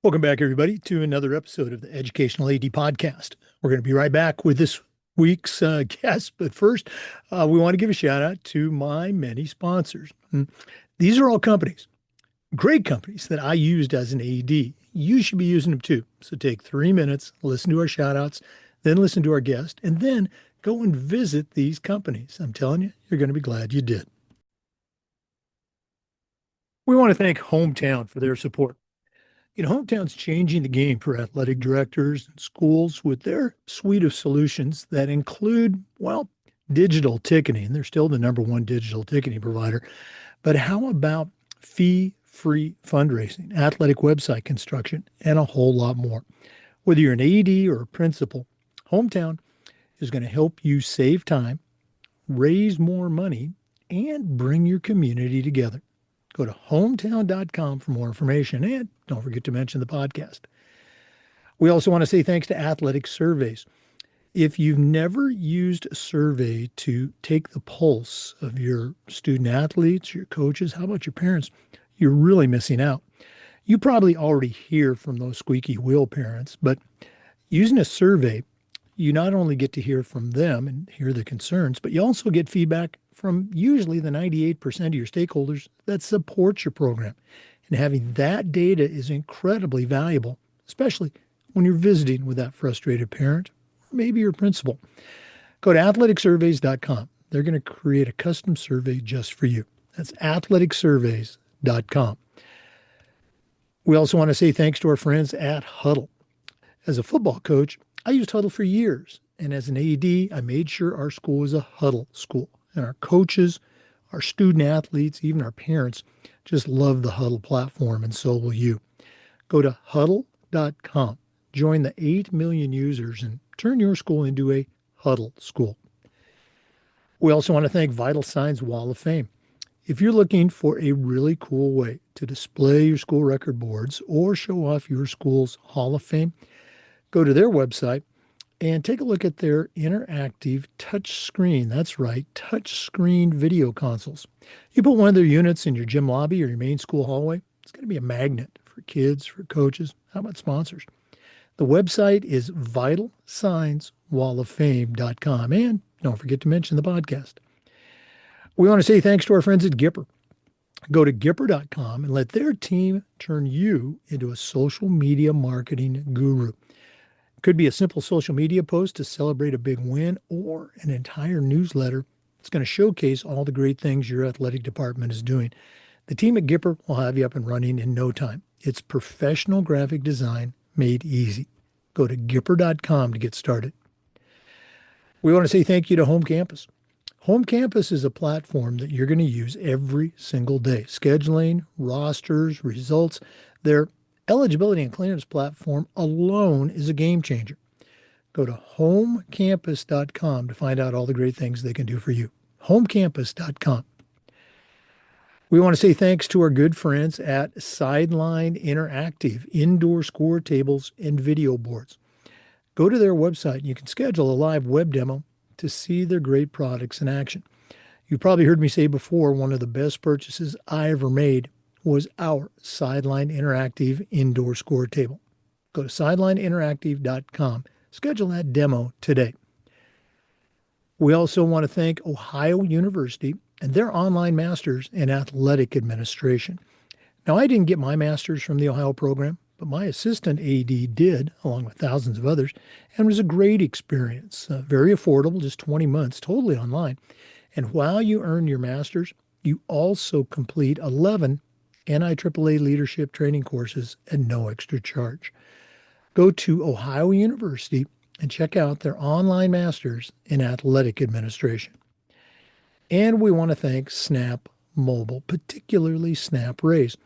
Welcome back, everybody, to another episode of the Educational AD Podcast. We're going to be right back with this week's guest, but first, we want to give a shout out to my many sponsors. These are all companies, great companies that I used as an AD. You should be using them too. So take 3 minutes, listen to our shout outs, then listen to our guest, and then go and visit these companies. I'm telling you, you're going to be glad you did. We want to thank Hometown for their support. Hometown's changing the game for athletic directors and schools with their suite of solutions that include, well, digital ticketing. They're still the number one digital ticketing provider. But how about fee-free fundraising, athletic website construction, and a whole lot more? Whether you're an AD or a principal, Hometown is going to help you save time, raise more money, and bring your community together. Go to hometown.com for more information, and don't forget to mention the podcast. We also want to say thanks to Athletic Surveys. If you've never used a survey to take the pulse of your student athletes, your coaches, how about your parents? You're really missing out. You probably already hear from those squeaky wheel parents, but using a survey, you not only get to hear from them and hear the concerns, but you also get feedback from usually the 98% of your stakeholders that support your program. And having that data is incredibly valuable, especially when you're visiting with that frustrated parent or maybe your principal. Go to athleticsurveys.com. They're going to create a custom survey just for you. That's athleticsurveys.com. We also want to say thanks to our friends at Huddle. As a football coach, I used Huddle for years. And as an AD, I made sure our school was a Huddle school. And our coaches, our student athletes, even our parents just love the Huddle platform, and so will you. Go to huddle.com. Join the 8 million users and turn your school into a Huddle school. We also want to thank Vital Signs Wall of Fame. If you're looking for a really cool way to display your school record boards or show off your school's Hall of Fame, go to their website and take a look at their interactive touch screen. That's right, touch screen video consoles. You put one of their units in your gym lobby or your main school hallway, it's going to be a magnet for kids, for coaches. How about sponsors? The website is vitalsignswalloffame.com. And don't forget to mention the podcast. We want to say thanks to our friends at Gipper. Go to Gipper.com and let their team turn you into a social media marketing guru. Could be a simple social media post to celebrate a big win or an entire newsletter. It's going to showcase all the great things your athletic department is doing. The team at Gipper will have you up and running in no time. It's professional graphic design made easy. Go to Gipper.com to get started. We want to say thank you to Home Campus. Home Campus is a platform that you're going to use every single day. Scheduling, rosters, results, their eligibility and clearance platform alone is a game changer. Go to homecampus.com to find out all the great things they can do for you. Homecampus.com. We want to say thanks to our good friends at Sideline Interactive, indoor score tables and video boards. Go to their website and you can schedule a live web demo to see their great products in action. You've probably heard me say before, one of the best purchases I ever made was our Sideline Interactive indoor score table. Go to sidelineinteractive.com. Schedule that demo today. We also want to thank Ohio University and their online masters in athletic administration. Now, I didn't get my master's from the Ohio program, but my assistant AD did, along with thousands of others, and it was a great experience. Very affordable, just 20 months, totally online. And while you earn your master's, you also complete 11 NIAAA leadership training courses at no extra charge. Go to Ohio University and check out their online masters in athletic administration. And we want to thank Snap Mobile, particularly Snap Raise.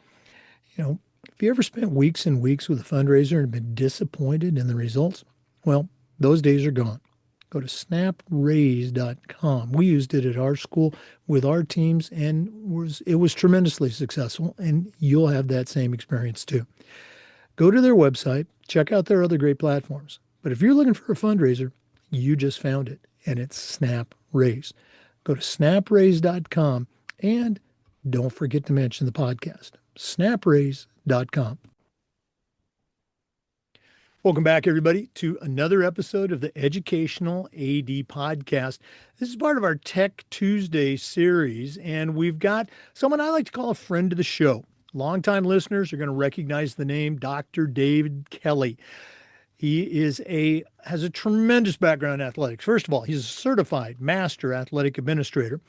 If you ever spent weeks and weeks with a fundraiser and been disappointed in the results, well, those days are gone. Go to snapraise.com. We used it at our school with our teams, and it was tremendously successful, and you'll have that same experience too. Go to their website, check out their other great platforms. But if you're looking for a fundraiser, you just found it, and it's Snap Raise. Go to snapraise.com, and don't forget to mention the podcast, snapraise.com. Welcome back, everybody, to another episode of the Educational AD Podcast. This is part of our Tech Tuesday series, and we've got someone I like to call a friend of the show. Longtime listeners are going to recognize the name Dr. David Kelley. He has a tremendous background in athletics. First of all, he's a certified master athletic administrator.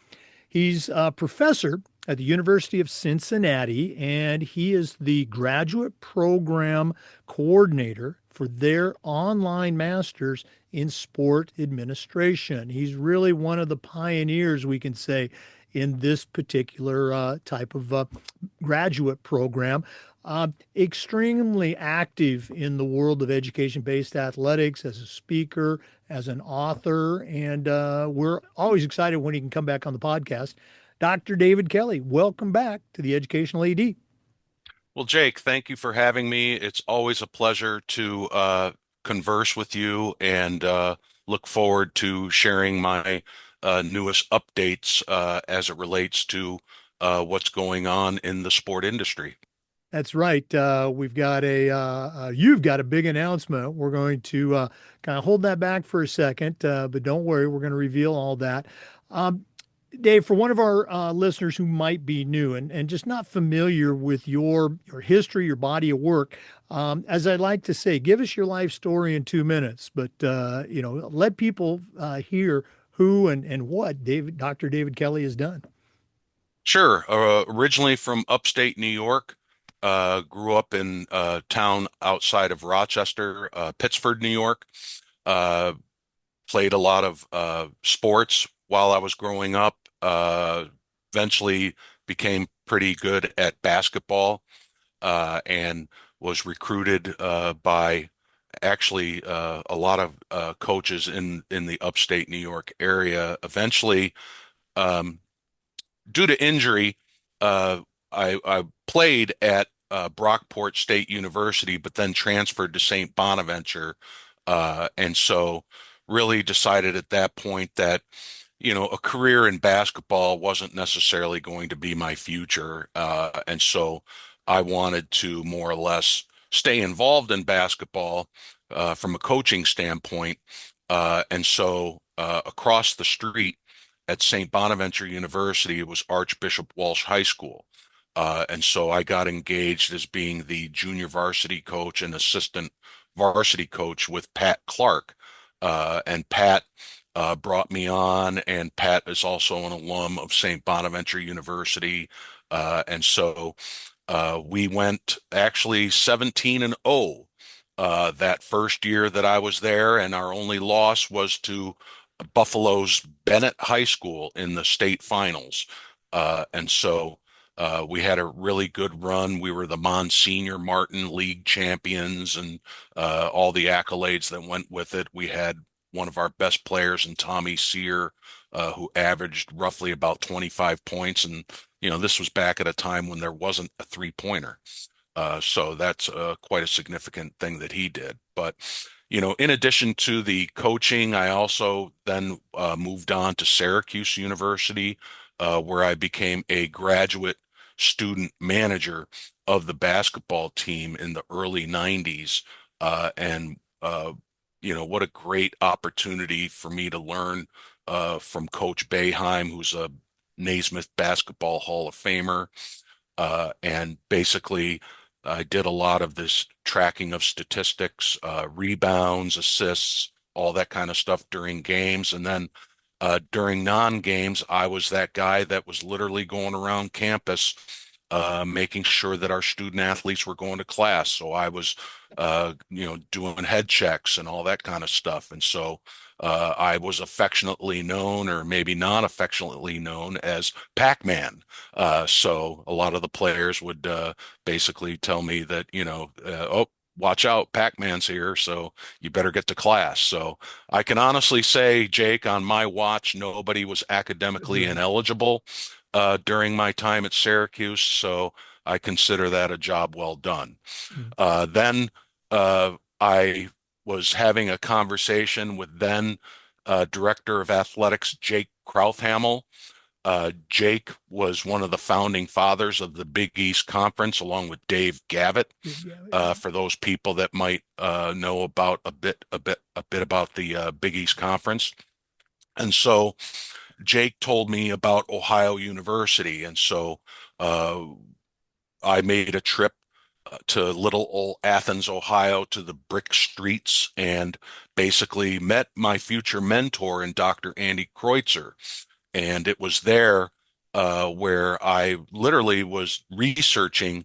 He's a professor at the University of Cincinnati, and he is the graduate program coordinator for their online masters in sport administration. He's really one of the pioneers, we can say, in this particular type of graduate program. Extremely active in the world of education-based athletics as a speaker, as an author, and we're always excited when he can come back on the podcast. Dr. David Kelley, welcome back to the Educational AD. Well, Jake, thank you for having me. It's always a pleasure to converse with you and look forward to sharing my newest updates as it relates to what's going on in the sport industry. That's right. We've got you've got a big announcement. We're going to kind of hold that back for a second, but don't worry, we're going to reveal all that. Um, Dave, for one of our listeners who might be new and just not familiar with your history, your body of work, as I like to say, give us your life story in 2 minutes, but let people hear who and what Dr. David Kelley has done. Sure. Originally from upstate New York, grew up in a town outside of Rochester, Pittsford, New York. Uh, Played a lot of sports while I was growing up. Eventually became pretty good at basketball and was recruited by actually a lot of coaches in the upstate New York area. Eventually, um, due to injury, I played at Brockport State University, but then transferred to St. Bonaventure, and so really decided at that point that a career in basketball wasn't necessarily going to be my future, and so I wanted to more or less stay involved in basketball from a coaching standpoint, and so across the street at St. Bonaventure University, it was Archbishop Walsh High School. And so I got engaged as being the junior varsity coach and assistant varsity coach with Pat Clark. And Pat brought me on, and Pat is also an alum of St. Bonaventure University. And so we went actually 17-0 that first year that I was there, and our only loss was to Buffalo's Bennett High School in the state finals. And so we had a really good run. We were the Monsignor Martin League champions and all the accolades that went with it. We had one of our best players in Tommy Sear, who averaged roughly about 25 points. And, this was back at a time when there wasn't a three-pointer. So that's quite a significant thing that he did. But, in addition to the coaching, I also then moved on to Syracuse University, where I became a graduate student manager of the basketball team in the early 90s. And, what a great opportunity for me to learn from Coach Boeheim, who's a Naismith Basketball Hall of Famer. And basically, I did a lot of this tracking of statistics, rebounds, assists, all that kind of stuff during games. And then during non-games, I was that guy that was literally going around campus, making sure that our student athletes were going to class. So I was, doing head checks and all that kind of stuff. And so I was affectionately known, or maybe not affectionately known, as Pac-Man. So a lot of the players would basically tell me that, oh, watch out, Pac-Man's here, so you better get to class. So I can honestly say, Jake, on my watch, nobody was academically ineligible during my time at Syracuse, so I consider that a job well done. Then I was having a conversation with then Director of Athletics Jake Krauthamel, Jake was one of the founding fathers of the Big East Conference, along with Dave Gavitt. Yeah, For those people that might know about a bit about the Big East Conference, and so Jake told me about Ohio University, and so uh, I made a trip to little old Athens, Ohio, to the brick streets, and basically met my future mentor in Dr. Andy Kreutzer. And it was there where I literally was researching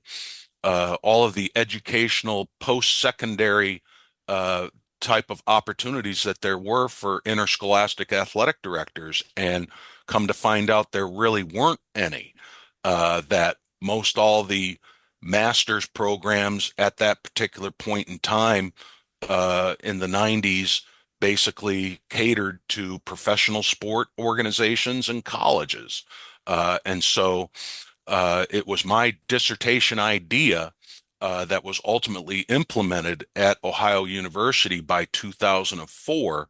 all of the educational post-secondary uh, type of opportunities that there were for interscholastic athletic directors, and come to find out there really weren't any. That most all the master's programs at that particular point in time in the 90s basically catered to professional sport organizations and colleges. And so it was my dissertation idea that was ultimately implemented at Ohio University by 2004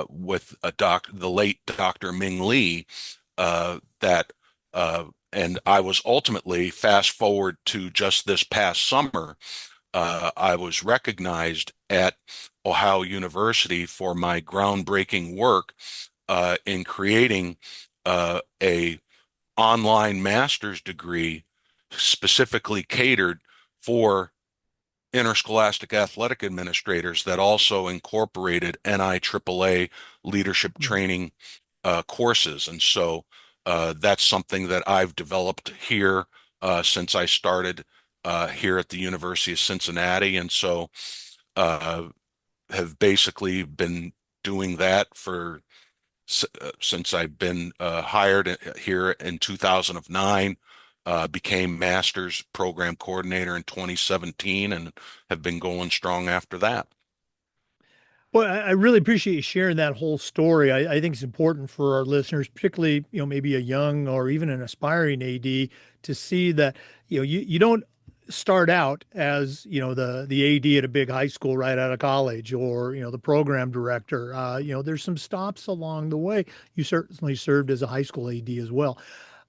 with the late Dr. Ming Lee, that and I was ultimately, fast forward to just this past summer, I was recognized at Ohio University for my groundbreaking work in creating a online master's degree specifically catered for interscholastic athletic administrators that also incorporated NIAAA leadership training courses. And so that's something that I've developed here since I started here at the University of Cincinnati. And so uh, have basically been doing that for since I've been hired here in 2009, became master's program coordinator in 2017, and have been going strong after that. Well, I really appreciate you sharing that whole story. I think it's important for our listeners, particularly, maybe a young or even an aspiring AD, to see that, you don't start out as, the AD at a big high school right out of college, or, the program director. There's some stops along the way. You certainly served as a high school AD as well.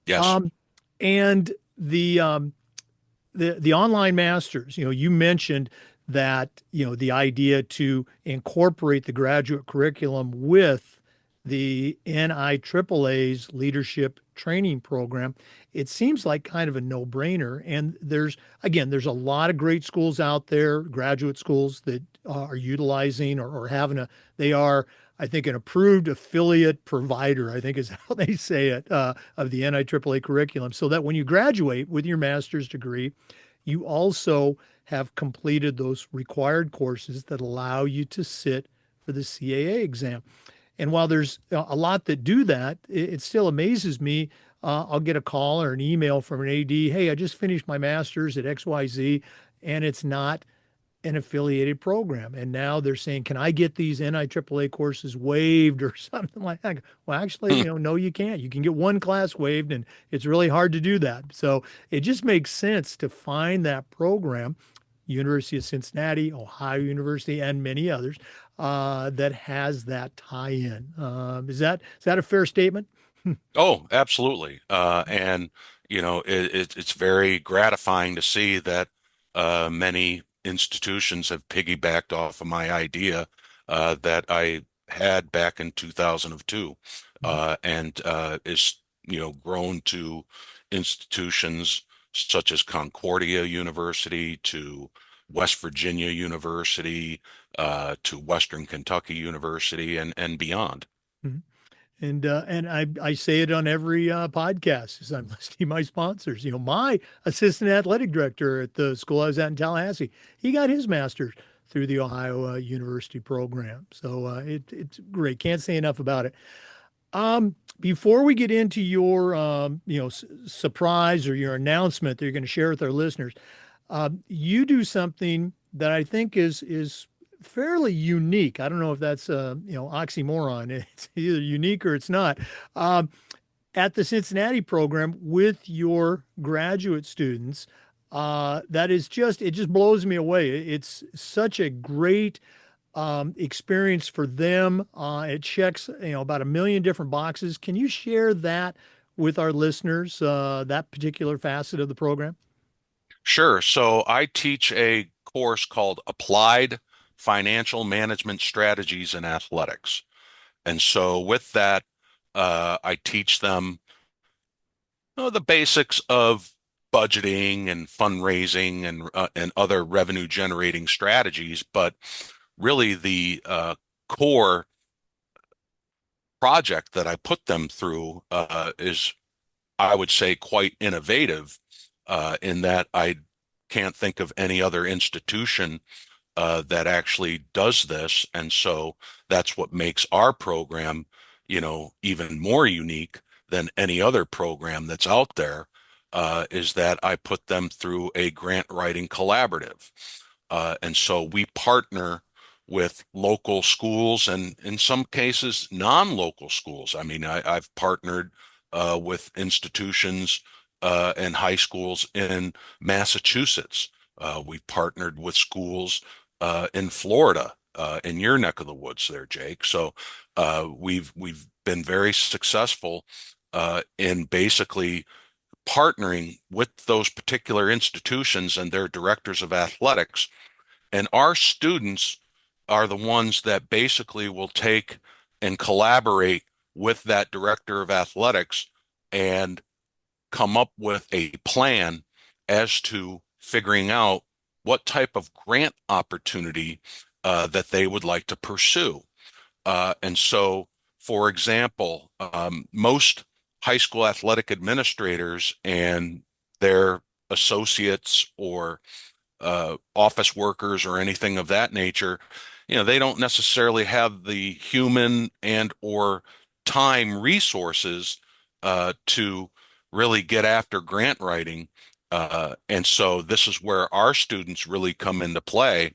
Yes. Um, and the online masters, you mentioned that, the idea to incorporate the graduate curriculum with the NIAAA's leadership training program, it seems like kind of a no-brainer. And there's a lot of great schools out there, graduate schools that are utilizing or having they are, I think, an approved affiliate provider, I think is how they say it, of the NIAAA curriculum, so that when you graduate with your master's degree, you also have completed those required courses that allow you to sit for the CAA exam. And while there's a lot that do that, it still amazes me. I'll get a call or an email from an AD. Hey, I just finished my master's at XYZ, and it's not an affiliated program. And now they're saying, can I get these NIAAA courses waived or something like that? Well, actually, no, you can't. You can get one class waived, and it's really hard to do that. So it just makes sense to find that program, University of Cincinnati, Ohio University, and many others, that has that tie-in. Is that a fair statement? Oh, absolutely. And it's very gratifying to see that many institutions have piggybacked off of my idea that I had back in 2002, and is grown to institutions such as Concordia University, to West Virginia University, to Western Kentucky University, and beyond. Mhm. And I say it on every podcast as I'm listing my sponsors. My assistant athletic director at the school I was at in Tallahassee, he got his master's through the Ohio University program. So it's great. Can't say enough about it. Before we get into your surprise or your announcement that you're going to share with our listeners, you do something that I think is fairly unique. I don't know if that's oxymoron. It's either unique or it's not. Um, at the Cincinnati program with your graduate students, it just blows me away. It's such a great experience for them. It checks, about a million different boxes. Can you share that with our listeners, that particular facet of the program? Sure. So I teach a course called Applied Financial Management Strategies in Athletics. And so with that, I teach them the basics of budgeting and fundraising and other revenue generating strategies. But really, the core project that I put them through is, I would say, quite innovative in that I can't think of any other institution that actually does this. And so that's what makes our program, even more unique than any other program that's out there, is that I put them through a grant writing collaborative. And so we partner with local schools and in some cases non-local schools. I mean, I've partnered with institutions and high schools in Massachusetts. We've partnered with schools in Florida, in your neck of the woods there, Jake. So we've been very successful in basically partnering with those particular institutions and their directors of athletics. And our students are the ones that basically will take and collaborate with that director of athletics and come up with a plan as to figuring out what type of grant opportunity that they would like to pursue. And so, for example, most high school athletic administrators and their associates or office workers or anything of that nature, they don't necessarily have the human and or time resources to really get after grant writing. And so this is where our students really come into play,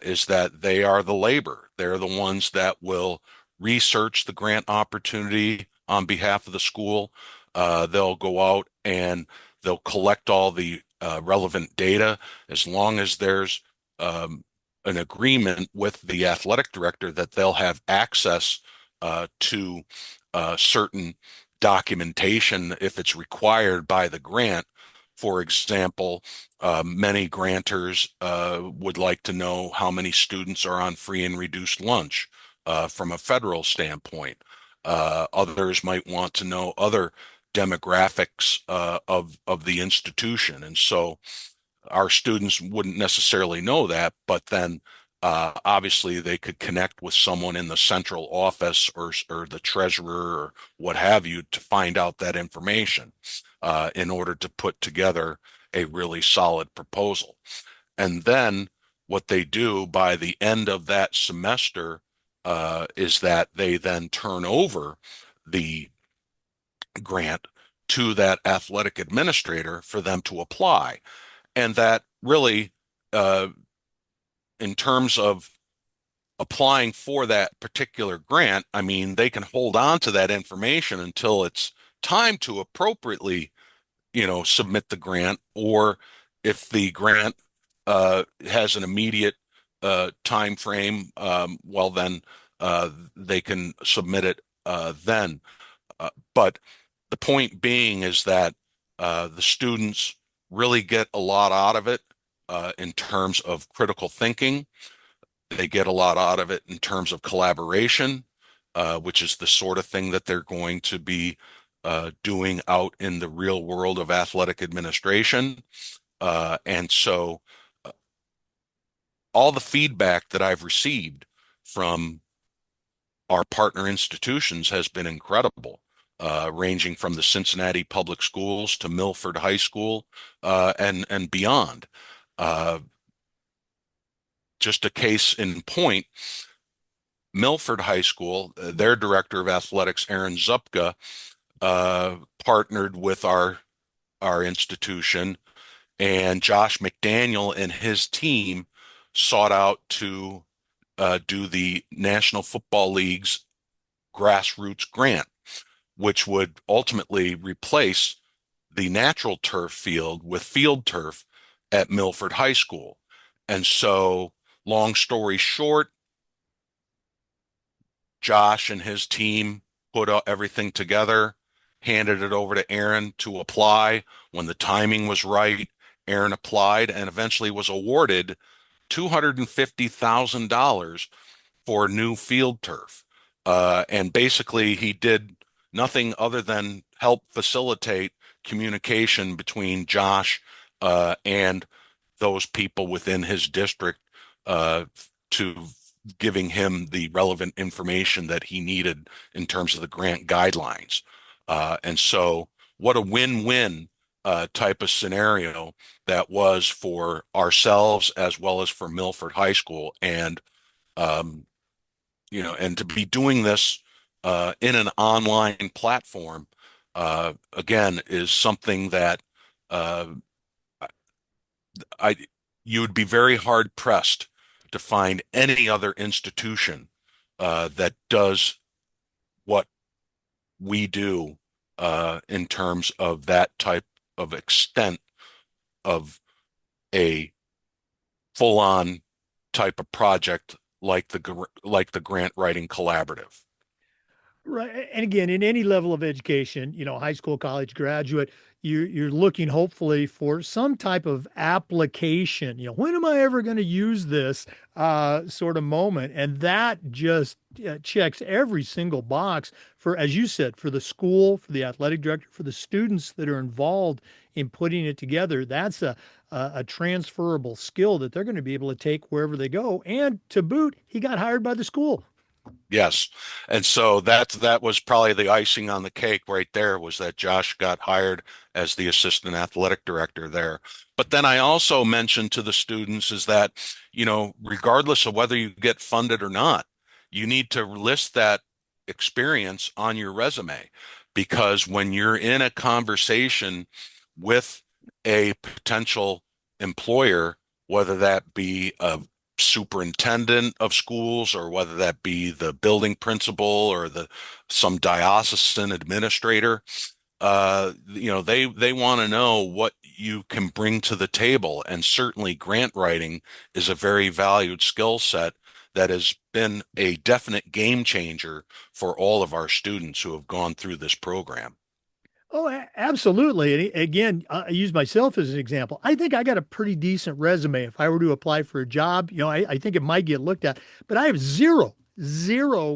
is that they are the labor. They're the ones that will research the grant opportunity on behalf of the school. They'll go out and they'll collect all the relevant data as long as there's an agreement with the athletic director that they'll have access to certain documentation if it's required by the grant. For example, many grantors would like to know how many students are on free and reduced lunch from a federal standpoint. Others might want to know other demographics of the institution. And so our students wouldn't necessarily know that, but then obviously they could connect with someone in the central office or the treasurer or what have you to find out that information in order to put together a really solid proposal. And then what they do by the end of that semester is that they then turn over the grant to that athletic administrator for them to apply. And that really, uh, in terms of applying for that particular grant, I mean, they can hold on to that information until it's time to appropriately, submit the grant, or if the grant has an immediate time frame, well, then they can submit it then. But the point being is that the students really get a lot out of it in terms of critical thinking. They get a lot out of it in terms of collaboration, which is the sort of thing that they're going to be doing out in the real world of athletic administration. And so all the feedback that I've received from our partner institutions has been incredible, ranging from the Cincinnati public schools to Milford High School and beyond. Uh, just a case in point, Milford High School, their director of athletics, Aaron Zupka, partnered with our institution, and Josh McDaniel and his team sought out to do the National Football League's grassroots grant, which would ultimately replace the natural turf field with field turf at Milford High School. And so, long story short, Josh and his team put everything together, handed it over to Aaron to apply. When the timing was right, Aaron applied and eventually was awarded $250,000 for new field turf. And basically, he did nothing other than help facilitate communication between Josh and those people within his district uh, to giving him the relevant information that he needed in terms of the grant guidelines. And so, what a win-win type of scenario that was for ourselves as well as for Milford High School. And um, and to be doing this in an online platform, again, is something that uh, I you would be very hard pressed to find any other institution that does what we do in terms of that type of extent of a full-on type of project like the grant writing collaborative. Right. And again, in any level of education, high school, college, graduate, you're looking hopefully for some type of application. When am I ever going to use this sort of moment? And that just checks every single box for, as you said, for the school, for the athletic director, for the students that are involved in putting it together. That's a transferable skill that they're going to be able to take wherever they go. And to boot, he got hired by the school. Yes. And so that was probably the icing on the cake right there was that Josh got hired as the assistant athletic director there. But then I also mentioned to the students is that, regardless of whether you get funded or not, you need to list that experience on your resume because when you're in a conversation with a potential employer, whether that be a superintendent of schools or whether that be the building principal or the some diocesan administrator, they want to know what you can bring to the table, and certainly grant writing is a very valued skill set that has been a definite game changer for all of our students who have gone through this program. Oh, absolutely. And again, I use myself as an example. I think I got a pretty decent resume. If I were to apply for a job, I think it might get looked at, but I have zero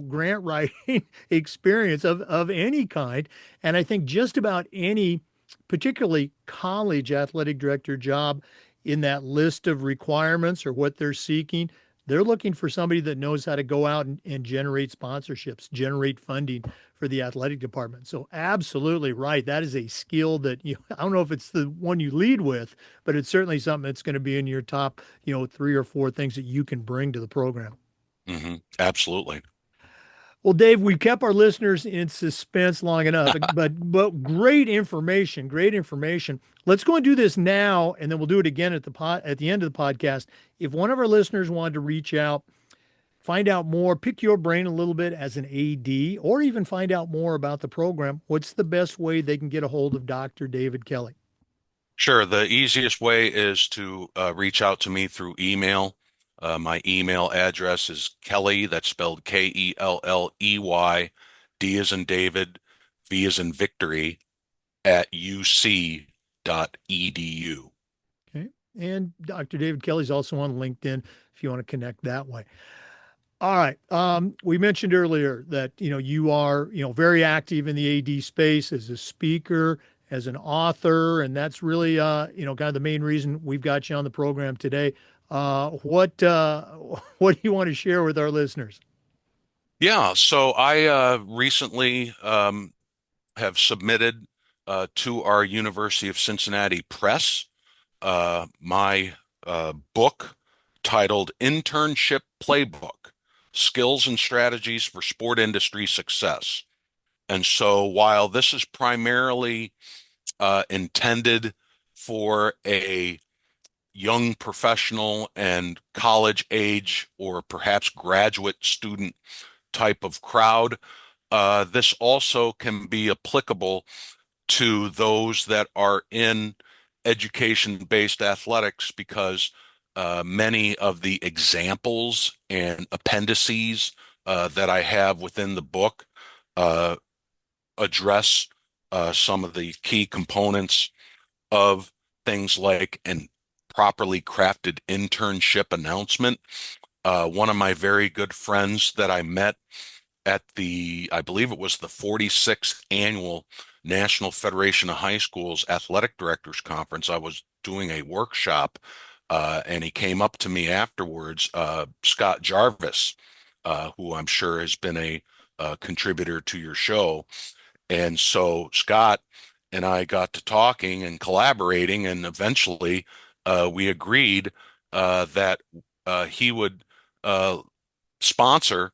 grant writing experience of any kind. And I think just about any, particularly college athletic director job in that list of requirements or what they're seeking, they're looking for somebody that knows how to go out and generate sponsorships, generate funding for the athletic department. So absolutely right. That is a skill that I don't know if it's the one you lead with, but it's certainly something that's going to be in your top, three or four things that you can bring to the program. Absolutely. Well, Dave, we kept our listeners in suspense long enough, but great information, great information. Let's go and do this now, and then we'll do it again at the end of the podcast. If one of our listeners wanted to reach out, find out more, pick your brain a little bit as an AD, or even find out more about the program, what's the best way they can get a hold of Dr. David Kelley? Sure. The easiest way is to reach out to me through email. My email address is Kelley, that's spelled Kelley, D as in David, V as in Victory, at uc.edu. Okay. And Dr. David Kelley's also on LinkedIn if you want to connect that way. All right. We mentioned earlier that, you are, very active in the AD space as a speaker, as an author, and that's really, kind of the main reason we've got you on the program today. What do you want to share with our listeners? Yeah, so I recently have submitted to our University of Cincinnati Press my book titled Internship Playbook: Skills and Strategies for Sport Industry Success. And so while this is primarily intended for a young professional and college age or perhaps graduate student type of crowd, this also can be applicable to those that are in education-based athletics because many of the examples and appendices that I have within the book uh, address some of the key components of things like an properly crafted internship announcement. One of my very good friends that I met at I believe it was the 46th annual National Federation of High Schools Athletic Directors Conference. I was doing a workshop, and he came up to me afterwards, Scott Jarvis, who I'm sure has been a contributor to your show. And so Scott and I got to talking and collaborating, and eventually we agreed that he would uh, sponsor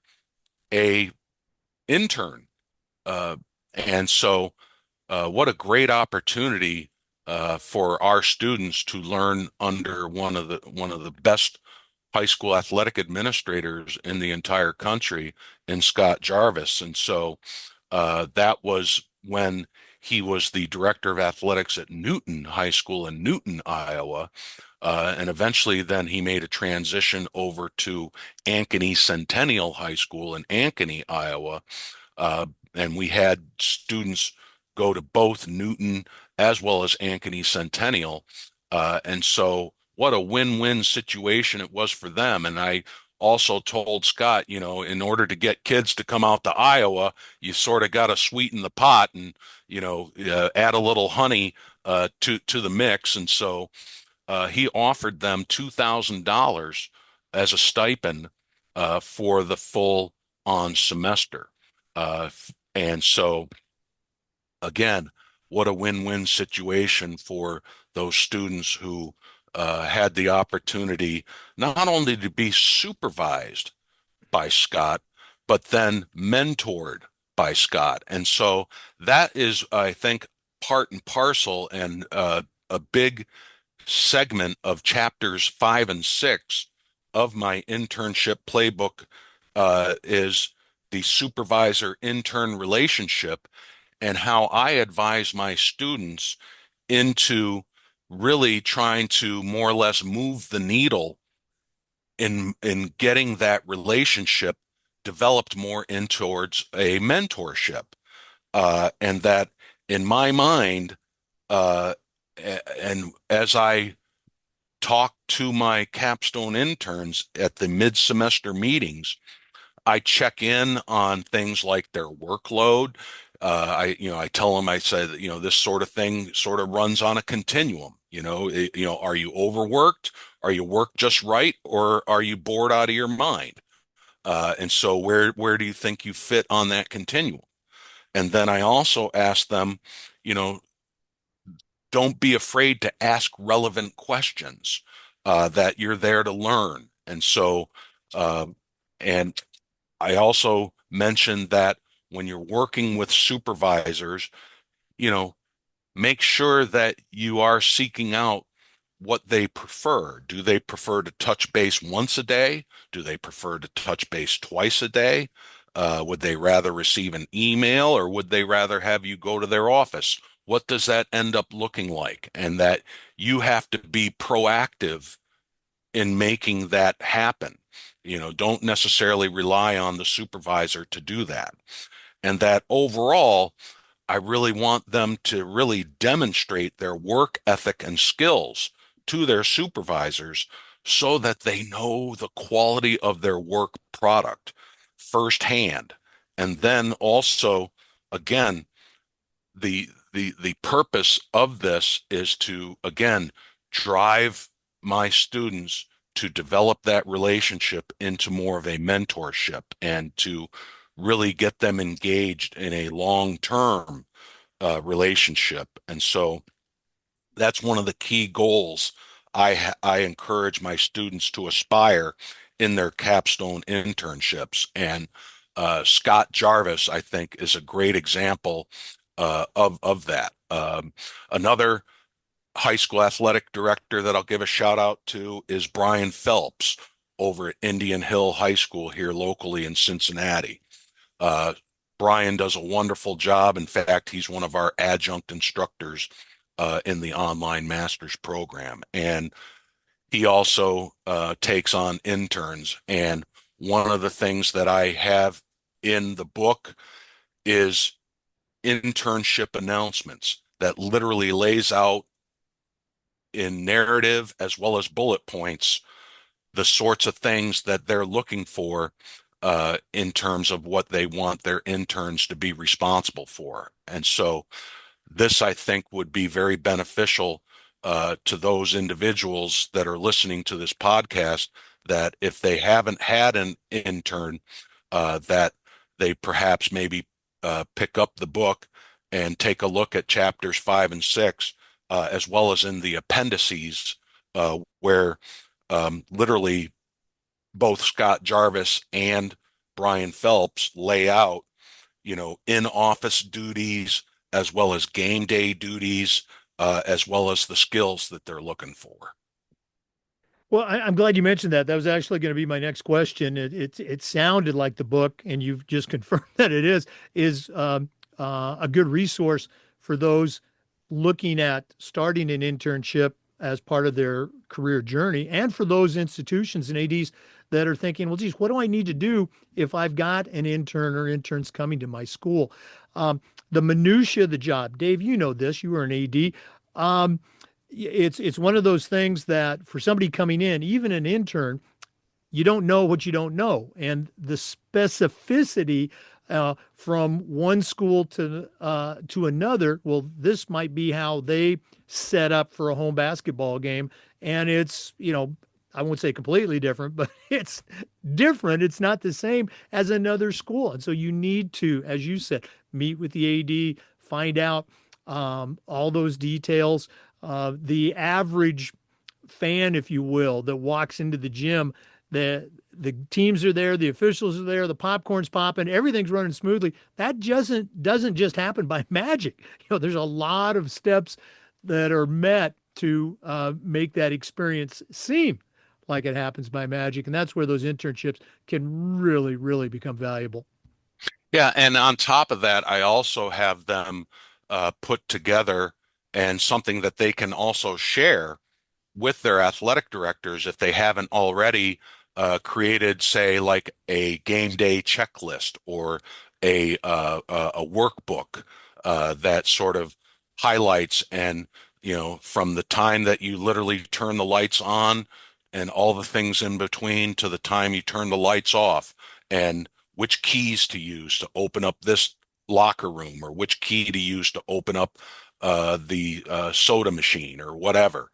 a intern. Uh, and so, what a great opportunity for our students to learn under one of the best high school athletic administrators in the entire country, in Scott Jarvis. And so, that was when he was the director of athletics at Newton High School in Newton, Iowa. And eventually, then he made a transition over to Ankeny Centennial High School in Ankeny, Iowa. Uh, and we had students go to both Newton as well as Ankeny Centennial. And so, what a win-win situation it was for them. And I also told Scott, in order to get kids to come out to Iowa, you sort of got to sweeten the pot and, add a little honey to the mix. And so he offered them $2,000 as a stipend for the full on semester. And so, again, what a win-win situation for those students who had the opportunity not only to be supervised by Scott, but then mentored by Scott. And so that is, I think, part and parcel and a big segment of chapters 5 and 6 of my internship playbook is the supervisor intern relationship and how I advise my students into really trying to more or less move the needle in getting that relationship developed more in towards a mentorship. And that in my mind, uh, and as I talk to my capstone interns at the mid-semester meetings, I check in on things like their workload. I tell them, I say that, this sort of thing sort of runs on a continuum. Are you overworked? Are you worked just right? Or are you bored out of your mind? And so where do you think you fit on that continuum? And then I also ask them, you know, don't be afraid to ask relevant questions that you're there to learn. And so, uh, and I also mentioned that when you're working with supervisors, you know, make sure that you are seeking out what they prefer. Do they prefer to touch base once a day? Do they prefer to touch base twice a day? Would they rather receive an email or would they rather have you go to their office? What does that end up looking like? And that you have to be proactive in making that happen. Don't necessarily rely on the supervisor to do that. And that overall, I really want them to really demonstrate their work ethic and skills to their supervisors so that they know the quality of their work product firsthand. And then also, again, the purpose of this is to, again, drive my students to develop that relationship into more of a mentorship and to really get them engaged in a long-term relationship. And so that's one of the key goals I encourage my students to aspire in their capstone internships. And Scott Jarvis, I think, is a great example of that. Another high school athletic director that I'll give a shout out to is Brian Phelps over at Indian Hill High School here locally in Cincinnati. Uh, Brian does a wonderful job. In fact, he's one of our adjunct instructors in the online master's program. And he also takes on interns. And one of the things that I have in the book is internship announcements that literally lays out in narrative as well as bullet points the sorts of things that they're looking for in terms of what they want their interns to be responsible for. And so this, I think, would be very beneficial to those individuals that are listening to this podcast, that if they haven't had an intern, that they perhaps maybe pick up the book and take a look at chapters 5 and 6, as well as in the appendices, where literally both Scott Jarvis and Brian Phelps lay out, in office duties as well as game day duties, as well as the skills that they're looking for. Well, I'm glad you mentioned that. That was actually going to be my next question. It sounded like the book, and you've just confirmed that it is a good resource for those looking at starting an internship as part of their career journey, and for those institutions and ADs that are thinking, well, geez, what do I need to do if I've got an intern or interns coming to my school? The minutia of the job, Dave, you know this. You were an AD. It's one of those things that for somebody coming in, even an intern, you don't know what you don't know, and the specificity from one school to another. Well, this might be how they set up for a home basketball game, and it's I won't say completely different, but it's different. It's not the same as another school, and so you need to, as you said, meet with the AD, find out all those details. The average fan, if you will, that walks into the gym, the teams are there, the officials are there, the popcorn's popping, everything's running smoothly. That doesn't just happen by magic. There's a lot of steps that are met to make that experience seem like it happens by magic, and that's where those internships can really, really become valuable. Yeah, and on top of that, I also have them put together and something that they can also share with their athletic directors if they haven't already created, say, like a game day checklist or a workbook that sort of highlights, and from the time that you literally turn the lights on and all the things in between to the time you turn the lights off, and which keys to use to open up this locker room, or which key to use to open up the soda machine or whatever,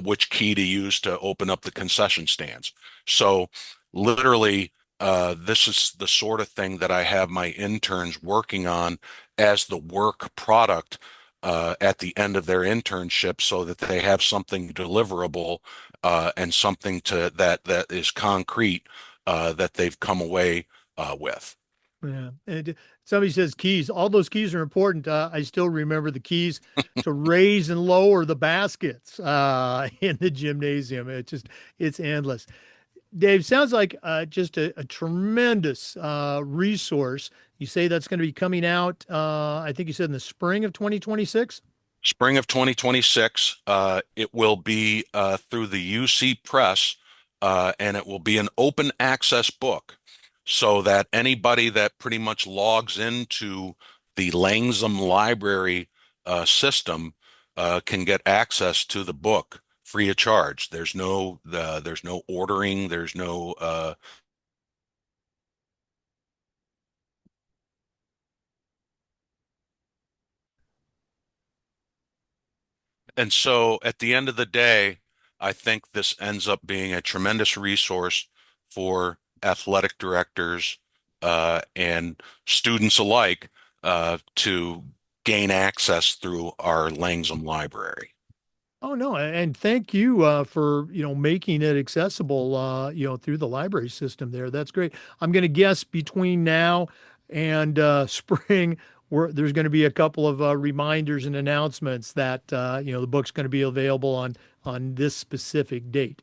which key to use to open up the concession stands. So literally, this is the sort of thing that I have my interns working on as the work product at the end of their internship, so that they have something deliverable and something that is concrete that they've come away with. Yeah. And somebody says keys. All those keys are important. I still remember the keys to raise and lower the baskets in the gymnasium. It's endless. Dave, sounds like just a tremendous resource. You say that's going to be coming out, I think you said in the spring of 2026? Spring of 2026. It will be through the UC Press, and it will be an open access book, so that anybody that pretty much logs into the Langsom Library system can get access to the book free of charge. There's no ordering. There's no And so at the end of the day, I think this ends up being a tremendous resource for athletic directors and students alike to gain access through our Langsom Library. Oh no, and thank you for making it accessible through the library system there. That's great. I'm going to guess between now and spring, there's going to be a couple of reminders and announcements that the book's going to be available on this specific date.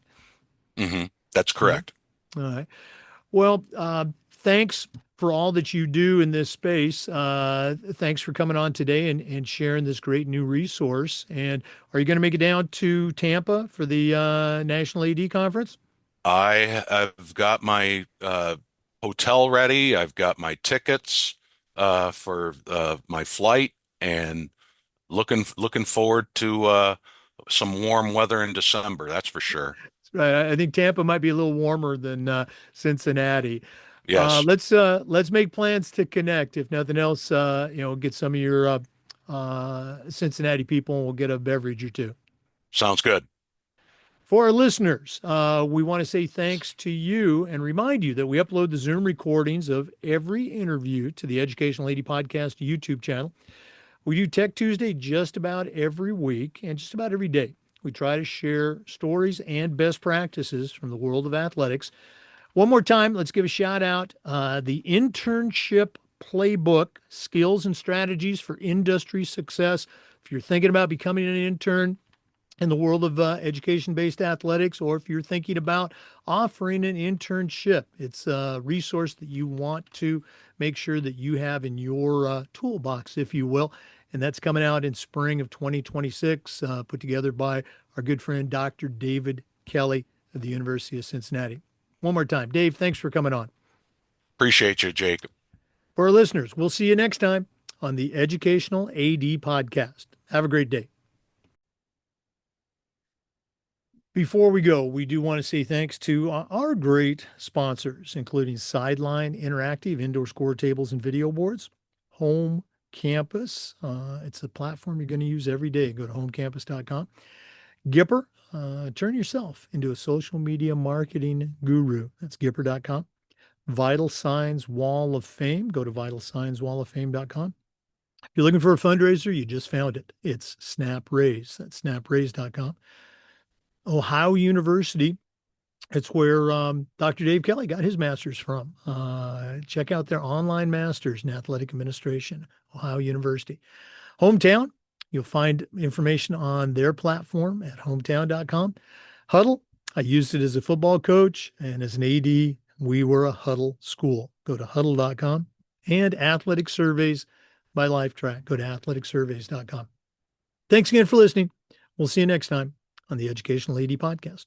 That's All right. correct. All right. Well, thanks for all that you do in this space. Thanks for coming on today and sharing this great new resource. And are you going to make it down to Tampa for the National AD Conference? I have got my hotel ready. I've got my tickets for my flight, and looking forward to some warm weather in December. That's for sure. Right. I think Tampa might be a little warmer than Cincinnati. Yes, Let's make plans to connect. If nothing else, get some of your Cincinnati people and we'll get a beverage or two. sounds good. For our listeners, we want to say thanks to you and remind you that we upload the Zoom recordings of every interview to the Educational AD Podcast YouTube channel. We do Tech Tuesday just about every week and just about every day. We try to share stories and best practices from the world of athletics. One more time, let's give a shout out. The Internship Playbook, Skills and Strategies for Industry Success. If you're thinking about becoming an intern in the world of education-based athletics, or if you're thinking about offering an internship, it's a resource that you want to make sure that you have in your toolbox, if you will. And that's coming out in spring of 2026, put together by our good friend, Dr. David Kelley of the University of Cincinnati. One more time, Dave, thanks for coming on. Appreciate you, Jake. For our listeners, we'll see you next time on the Educational AD Podcast. Have a great day. Before we go, we do want to say thanks to our great sponsors, including Sideline Interactive Indoor Score Tables and Video Boards, Home Campus. It's a platform you're going to use every day. Go to homecampus.com. Gipper, turn yourself into a social media marketing guru. That's gipper.com. Vital Signs Wall of Fame. Go to vitalsignswalloffame.com. If you're looking for a fundraiser, you just found it. It's SnapRaise. That's snapraise.com. Ohio University. It's where Dr. Dave Kelley got his master's from. Check out their online master's in athletic administration, Ohio University. Hometown, you'll find information on their platform at hometown.com. Huddle, I used it as a football coach and as an AD. We were a Huddle school. Go to huddle.com. And Athletic Surveys by LifeTrack. Go to athleticsurveys.com. Thanks again for listening. We'll see you next time on the Educational AD Podcast.